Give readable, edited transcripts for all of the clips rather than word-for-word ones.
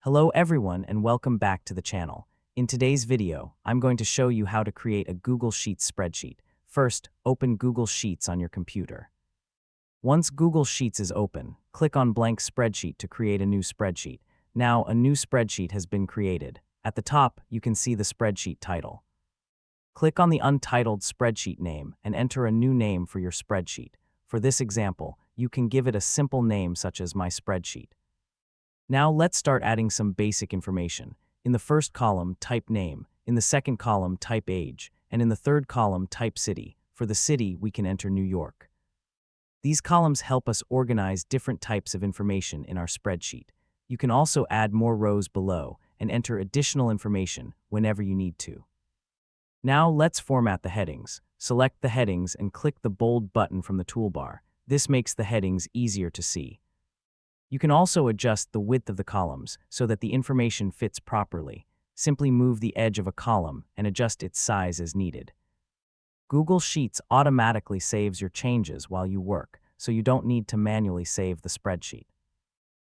Hello everyone and welcome back to the channel. In today's video, I'm going to show you how to create a Google Sheets spreadsheet. First, open Google Sheets on your computer. Once Google Sheets is open, click on Blank Spreadsheet to create a new spreadsheet. Now, a new spreadsheet has been created. At the top, you can see the spreadsheet title. Click on the untitled spreadsheet name and enter a new name for your spreadsheet. For this example, you can give it a simple name such as My Spreadsheet. Now let's start adding some basic information. In the first column, type name. In the second column, type age. And in the third column, type city. For the city, we can enter New York. These columns help us organize different types of information in our spreadsheet. You can also add more rows below and enter additional information whenever you need to. Now let's format the headings. Select the headings and click the bold button from the toolbar. This makes the headings easier to see. You can also adjust the width of the columns so that the information fits properly. Simply move the edge of a column and adjust its size as needed. Google Sheets automatically saves your changes while you work, so you don't need to manually save the spreadsheet.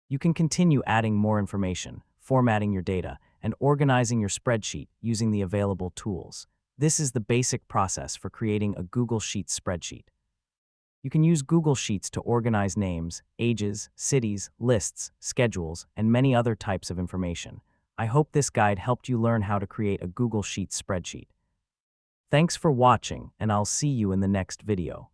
You can continue adding more information, formatting your data, and organizing your spreadsheet using the available tools. This is the basic process for creating a Google Sheets spreadsheet. You can use Google Sheets to organize names, ages, cities, lists, schedules, and many other types of information. I hope this guide helped you learn how to create a Google Sheets spreadsheet. Thanks for watching, and I'll see you in the next video.